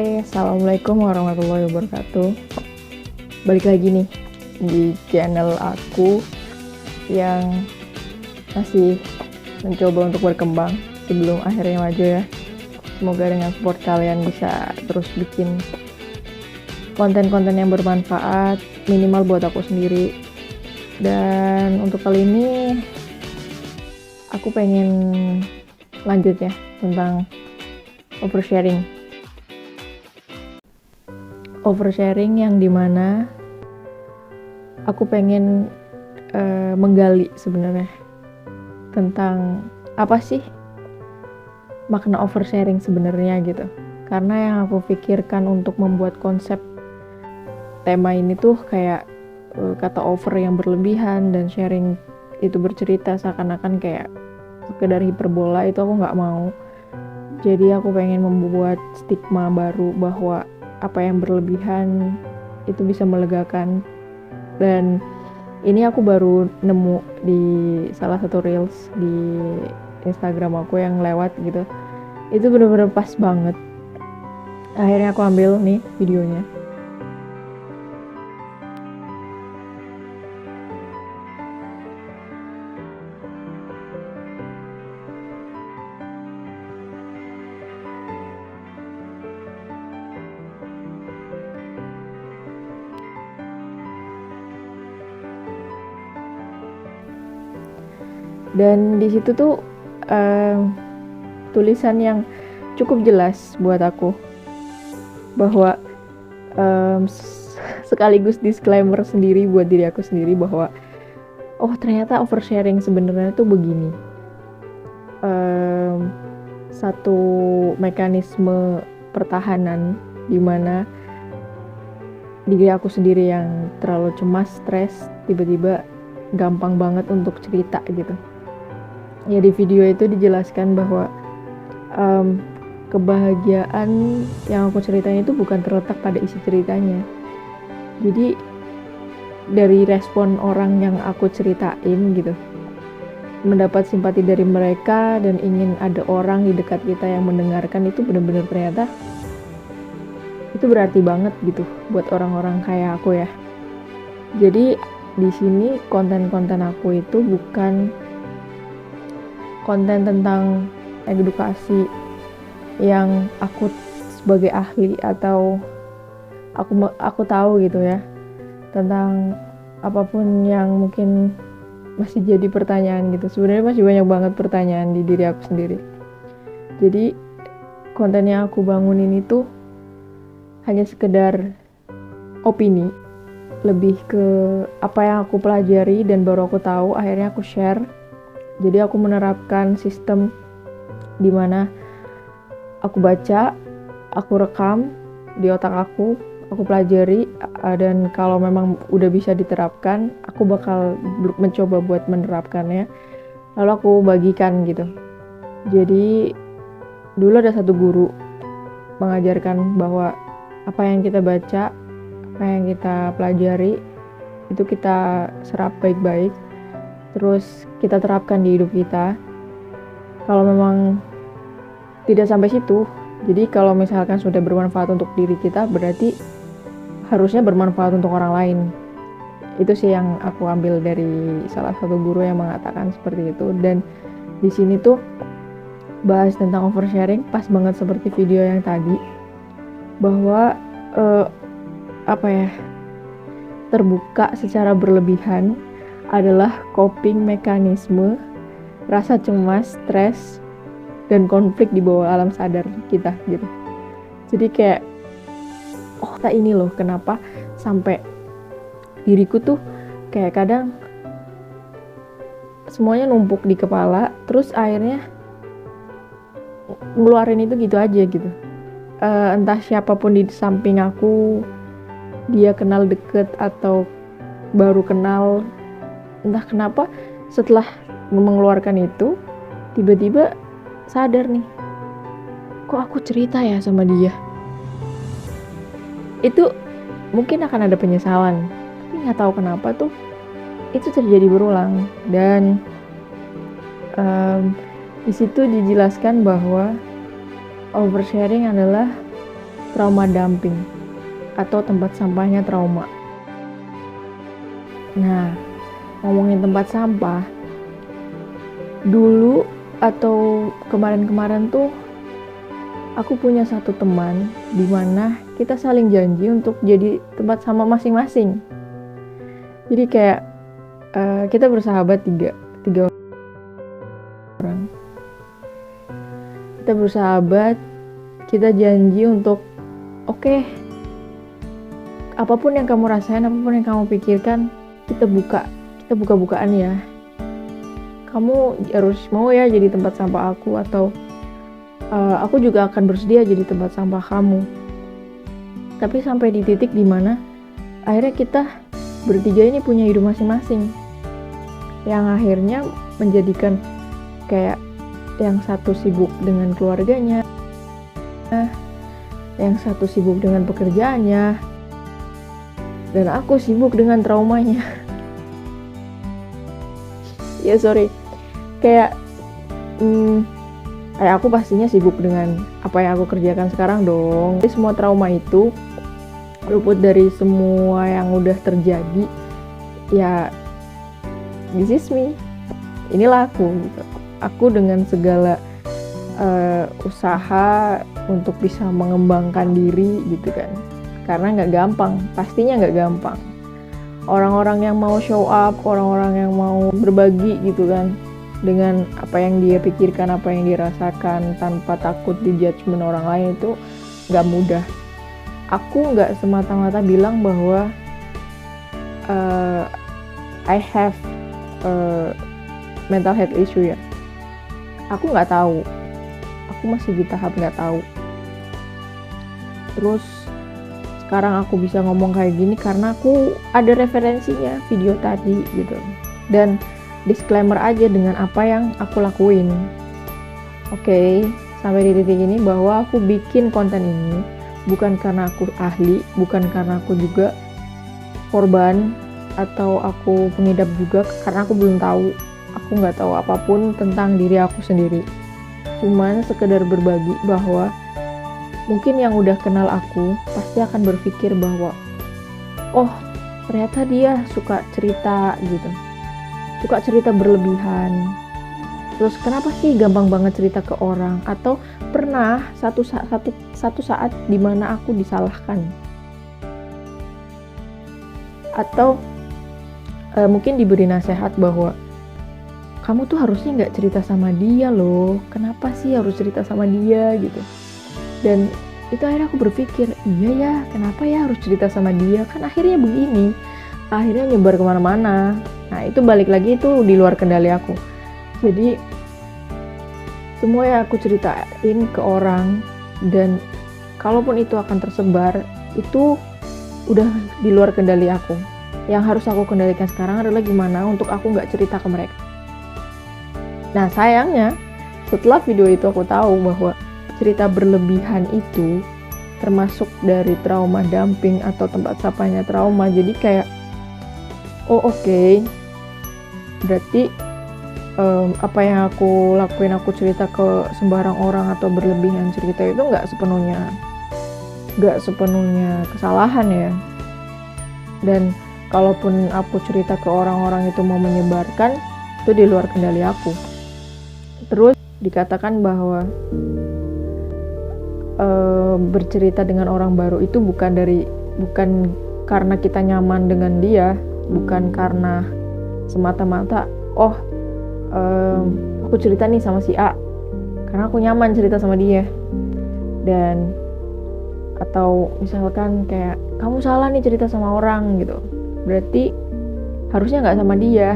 Hai, Assalamualaikum warahmatullahi wabarakatuh. Balik lagi nih di channel aku yang masih mencoba untuk berkembang sebelum akhirnya maju ya. Semoga dengan support kalian bisa terus bikin konten-konten yang bermanfaat, minimal buat aku sendiri. Dan untuk kali ini aku pengen lanjut ya tentang oversharing yang dimana aku pengen menggali sebenarnya tentang apa sih makna oversharing sebenarnya gitu. Karena yang aku pikirkan untuk membuat konsep tema ini tuh kayak kata over yang berlebihan dan sharing itu bercerita seakan-akan kayak sekedar hiperbola, itu aku nggak mau. Jadi aku pengen membuat stigma baru bahwa apa yang berlebihan itu bisa melegakan. Dan ini aku baru nemu di salah satu reels di Instagram aku yang lewat gitu. Itu bener-bener pas banget. Akhirnya aku ambil nih videonya. Dan di situ tuh tulisan yang cukup jelas buat aku bahwa sekaligus disclaimer sendiri buat diri aku sendiri bahwa oh ternyata oversharing sebenarnya tuh begini, satu mekanisme pertahanan di mana diri aku sendiri yang terlalu cemas, stres, tiba-tiba gampang banget untuk cerita gitu. Ya di video itu dijelaskan bahwa kebahagiaan yang aku ceritain itu bukan terletak pada isi ceritanya. Jadi dari respon orang yang aku ceritain gitu, mendapat simpati dari mereka dan ingin ada orang di dekat kita yang mendengarkan, itu benar-benar ternyata itu berarti banget gitu buat orang-orang kayak aku ya. Jadi di sini konten-konten aku itu bukan konten tentang edukasi yang aku sebagai ahli atau aku tahu gitu ya tentang apapun yang mungkin masih jadi pertanyaan gitu. Sebenarnya masih banyak banget pertanyaan di diri aku sendiri. Jadi konten yang aku bangun ini tuh hanya sekedar opini, lebih ke apa yang aku pelajari dan baru aku tahu, akhirnya aku share. Jadi aku menerapkan sistem di mana aku baca, aku rekam di otak aku pelajari, dan kalau memang udah bisa diterapkan, aku bakal mencoba buat menerapkannya. Lalu aku bagikan gitu. Jadi dulu ada satu guru mengajarkan bahwa apa yang kita baca, apa yang kita pelajari, itu kita serap baik-baik, terus kita terapkan di hidup kita. Kalau memang tidak sampai situ, jadi kalau misalkan sudah bermanfaat untuk diri kita, berarti harusnya bermanfaat untuk orang lain. Itu sih yang aku ambil dari salah satu guru yang mengatakan seperti itu. Dan di sini tuh bahas tentang oversharing pas banget seperti video yang tadi, bahwa terbuka secara berlebihan adalah coping mekanisme rasa cemas, stres, dan konflik di bawah alam sadar kita gitu. Jadi kayak oh tak ini loh kenapa sampai diriku tuh kayak kadang semuanya numpuk di kepala, terus akhirnya ngeluarin itu gitu aja gitu. Entah siapapun di samping aku, dia kenal deket atau baru kenal, entah kenapa setelah mengeluarkan itu tiba-tiba sadar nih, kok aku cerita ya sama dia. Itu mungkin akan ada penyesalan, tapi nggak tahu kenapa tuh itu terjadi berulang. Dan di situ dijelaskan bahwa oversharing adalah trauma dumping atau tempat sampahnya trauma. Nah, ngomongin tempat sampah, dulu atau kemarin-kemarin tuh aku punya satu teman di mana kita saling janji untuk jadi tempat sampah masing-masing. Jadi kayak kita bersahabat tiga orang. Kita bersahabat, kita janji untuk oke, apapun yang kamu rasain, apapun yang kamu pikirkan, kita buka-bukaan ya. Kamu harus mau ya jadi tempat sampah aku, atau aku juga akan bersedia jadi tempat sampah kamu. Tapi sampai di titik dimana akhirnya kita bertiga ini punya hidup masing-masing, yang akhirnya menjadikan kayak yang satu sibuk dengan keluarganya, yang satu sibuk dengan pekerjaannya, dan aku sibuk dengan traumanya. Ya sorry, kayak aku pastinya sibuk dengan apa yang aku kerjakan sekarang dong. Jadi semua trauma itu luput dari semua yang udah terjadi. Ya, this is me. Inilah aku gitu. Aku dengan segala usaha untuk bisa mengembangkan diri gitu kan. Karena nggak gampang, pastinya nggak gampang. Orang-orang yang mau show up, orang-orang yang mau berbagi gitu kan, dengan apa yang dia pikirkan, apa yang dirasakan, tanpa takut dijudgment orang lain, itu nggak mudah. Aku nggak semata-mata bilang bahwa I have mental health issue ya. Aku nggak tahu. Aku masih di tahap nggak tahu. Terus sekarang aku bisa ngomong kayak gini karena aku ada referensinya, video tadi gitu. Dan disclaimer aja dengan apa yang aku lakuin. Oke, sampai di titik ini bahwa aku bikin konten ini bukan karena aku ahli, bukan karena aku juga korban atau aku pengidap juga, karena aku belum tahu. Aku nggak tahu apapun tentang diri aku sendiri. Cuman sekedar berbagi bahwa mungkin yang udah kenal aku pasti akan berpikir bahwa oh, ternyata dia suka cerita gitu. Suka cerita berlebihan. Terus kenapa sih gampang banget cerita ke orang? Atau pernah satu saat di mana aku disalahkan? Atau mungkin diberi nasihat bahwa kamu tuh harusnya nggak cerita sama dia loh. Kenapa sih harus cerita sama dia gitu? Dan itu akhirnya aku berpikir, iya ya, kenapa ya harus cerita sama dia? Kan akhirnya begini, akhirnya nyebar kemana-mana. Nah itu balik lagi, itu di luar kendali aku. Jadi semua yang aku ceritain ke orang, dan kalaupun itu akan tersebar, itu udah di luar kendali aku. Yang harus aku kendalikan sekarang adalah gimana untuk aku nggak cerita ke mereka. Nah sayangnya setelah video itu aku tahu bahwa cerita berlebihan itu termasuk dari trauma dumping atau tempat sampahnya trauma. Jadi kayak oh oke, berarti apa yang aku lakuin, aku cerita ke sembarang orang atau berlebihan cerita itu nggak sepenuhnya kesalahan ya. Dan kalaupun aku cerita ke orang-orang itu mau menyebarkan, itu di luar kendali aku. Terus dikatakan bahwa bercerita dengan orang baru itu bukan karena kita nyaman dengan dia, bukan karena semata-mata aku cerita nih sama si A karena aku nyaman cerita sama dia. Dan atau misalkan kayak kamu salah nih cerita sama orang gitu, berarti harusnya nggak sama dia.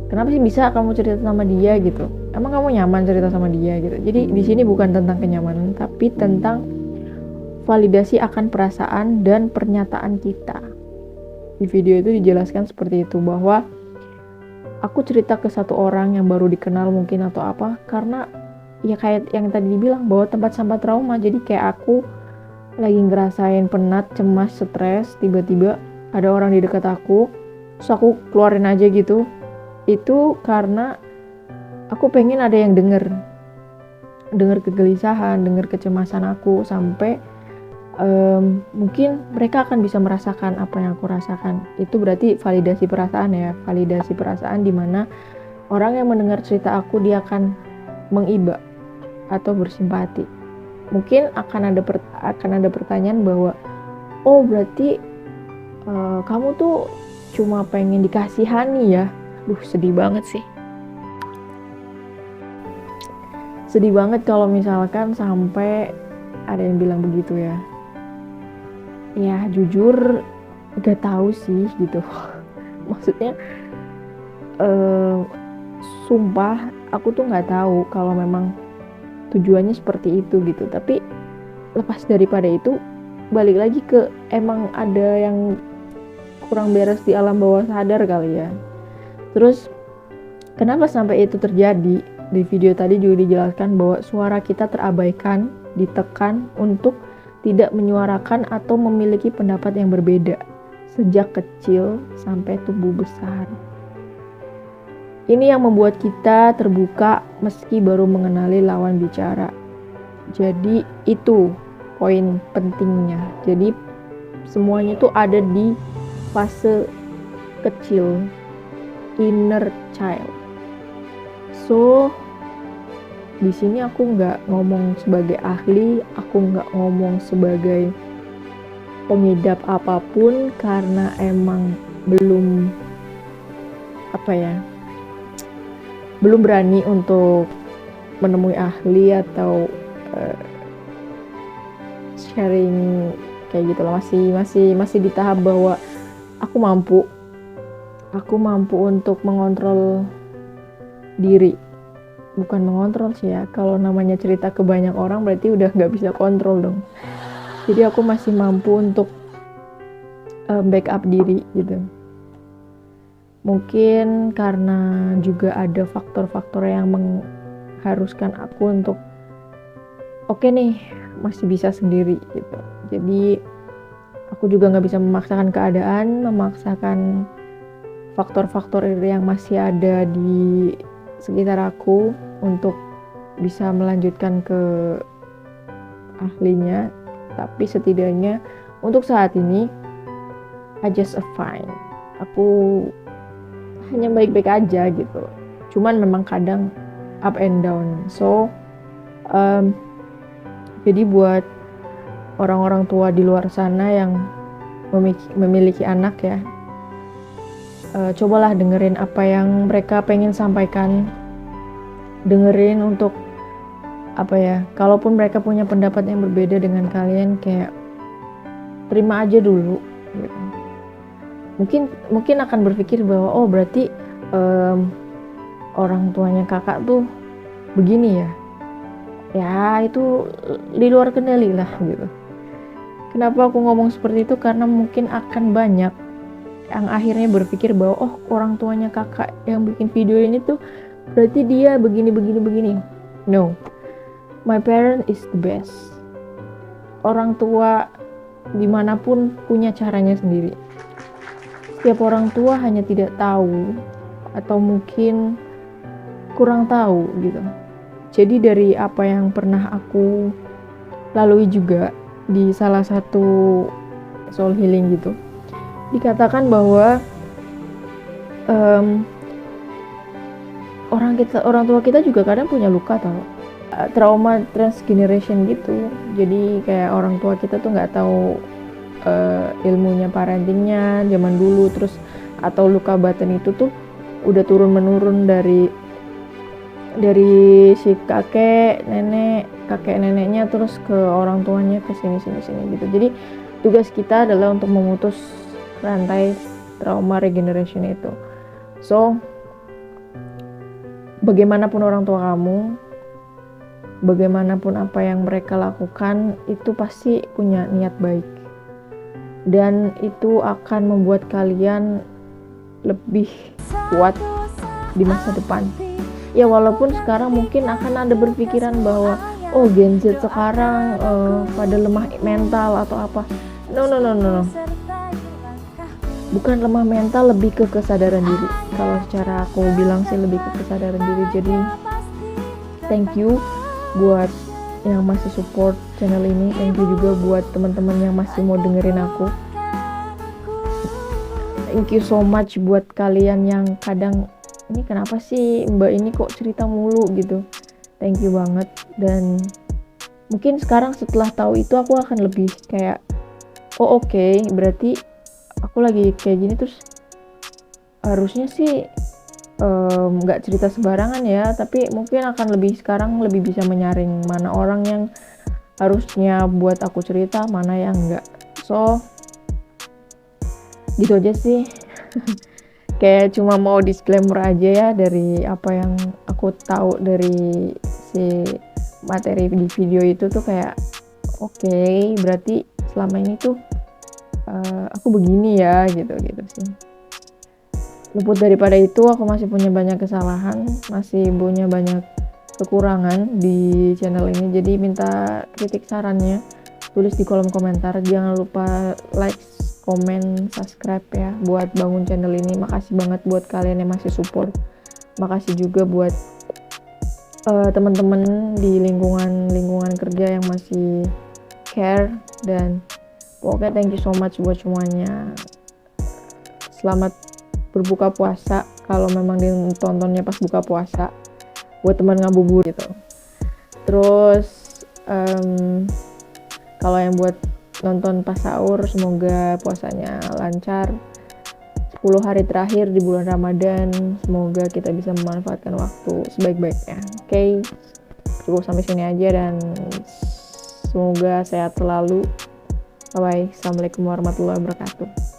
Kenapa sih bisa kamu cerita sama dia gitu? Emang kamu nyaman cerita sama dia gitu? Jadi di sini bukan tentang kenyamanan, tapi tentang validasi akan perasaan dan pernyataan kita. Di video itu dijelaskan seperti itu, bahwa aku cerita ke satu orang yang baru dikenal mungkin atau apa, karena ya kayak yang tadi dibilang bahwa tempat sampah trauma. Jadi kayak aku lagi ngerasain penat, cemas, stres, tiba-tiba ada orang di dekat aku, terus aku keluarin aja gitu. Itu karena aku pengen ada yang denger kegelisahan, denger kecemasan aku, sampai mungkin mereka akan bisa merasakan apa yang aku rasakan. Itu berarti validasi perasaan ya, validasi perasaan di mana orang yang mendengar cerita aku dia akan mengiba atau bersimpati. Mungkin akan ada pertanyaan bahwa oh berarti kamu tuh cuma pengen dikasihani ya. Sedih banget sih. Sedih banget kalau misalkan sampai ada yang bilang begitu ya. Ya jujur gak tahu sih gitu. Maksudnya sumpah aku tuh gak tahu kalau memang tujuannya seperti itu gitu. Tapi lepas daripada itu, balik lagi ke emang ada yang kurang beres di alam bawah sadar kali ya. Terus kenapa sampai itu terjadi? Di video tadi juga dijelaskan bahwa suara kita terabaikan, ditekan untuk tidak menyuarakan atau memiliki pendapat yang berbeda sejak kecil sampai tumbuh besar. Ini yang membuat kita terbuka meski baru mengenali lawan bicara. Jadi itu poin pentingnya. Jadi semuanya itu ada di fase kecil, inner child. So di sini aku nggak ngomong sebagai ahli, aku nggak ngomong sebagai pengidap apapun karena emang belum belum berani untuk menemui ahli atau sharing kayak gitu loh. Masih di tahap bahwa aku mampu untuk mengontrol diri. Bukan mengontrol sih ya, kalau namanya cerita ke banyak orang berarti udah gak bisa kontrol dong. Jadi aku masih mampu untuk backup diri gitu. Mungkin karena juga ada faktor-faktor yang mengharuskan aku untuk oke nih, masih bisa sendiri gitu. Jadi aku juga gak bisa memaksakan keadaan, memaksakan faktor-faktor yang masih ada di sekitar aku untuk bisa melanjutkan ke ahlinya. Tapi setidaknya untuk saat ini I just fine. Aku hanya baik-baik aja gitu. Cuman memang kadang up and down. So jadi buat orang-orang tua di luar sana yang memiliki anak ya, cobalah dengerin apa yang mereka pengen sampaikan. Dengerin untuk kalaupun mereka punya pendapat yang berbeda dengan kalian, kayak terima aja dulu gitu. Mungkin akan berpikir bahwa oh berarti orang tuanya kakak tuh begini ya. Ya itu di luar kendali lah gitu. Kenapa aku ngomong seperti itu? Karena mungkin akan banyak yang akhirnya berpikir bahwa oh orang tuanya kakak yang bikin video ini tuh berarti dia begini. No, my parent is the best. Orang tua dimanapun punya caranya sendiri. Setiap orang tua hanya tidak tahu atau mungkin kurang tahu gitu. Jadi dari apa yang pernah aku lalui juga di salah satu soul healing gitu, dikatakan bahwa orang tua kita juga kadang punya luka tau, trauma transgeneration gitu. Jadi kayak orang tua kita tuh nggak tahu ilmunya parentingnya zaman dulu, terus atau luka batin itu tuh udah turun menurun dari si kakek neneknya terus ke orang tuanya ke sini gitu. Jadi tugas kita adalah untuk memutus rantai trauma regeneration itu. So bagaimanapun orang tua kamu, bagaimanapun apa yang mereka lakukan, itu pasti punya niat baik dan itu akan membuat kalian lebih kuat di masa depan. Ya walaupun sekarang mungkin akan ada berpikiran bahwa oh Gen Z sekarang pada lemah mental atau apa. No. Bukan lemah mental, lebih ke kesadaran diri. Kalau secara aku bilang sih lebih ke kesadaran diri. Jadi thank you buat yang masih support channel ini. Thank you juga buat teman-teman yang masih mau dengerin aku. Thank you so much buat kalian yang kadang, ini kenapa sih Mbak ini kok cerita mulu gitu. Thank you banget. Dan mungkin sekarang setelah tahu itu aku akan lebih kayak, oh oke, berarti aku lagi kayak gini terus harusnya sih nggak cerita sembarangan ya, tapi mungkin akan sekarang lebih bisa menyaring mana orang yang harusnya buat aku cerita, mana yang enggak. So gitu aja sih. Kayak cuma mau disclaimer aja ya dari apa yang aku tahu dari si materi di video itu tuh, kayak oke, berarti selama ini tuh aku begini ya, gitu sih. Luput daripada itu, aku masih punya banyak kesalahan, masih punya banyak kekurangan di channel ini. Jadi minta kritik sarannya, tulis di kolom komentar. Jangan lupa like, komen, subscribe ya buat bangun channel ini. Makasih banget buat kalian yang masih support. Makasih juga buat teman-teman di lingkungan kerja yang masih care. Dan pokoknya thank you so much buat semuanya. Selamat berbuka puasa kalau memang ditontonnya pas buka puasa, buat teman ngabuburit gitu. Terus kalau yang buat nonton pas sahur, semoga puasanya lancar. 10 hari terakhir di bulan Ramadan, semoga kita bisa memanfaatkan waktu sebaik-baiknya. Oke, cukup sampai sini aja dan semoga sehat selalu. Bye bye. Assalamualaikum warahmatullahi wabarakatuh.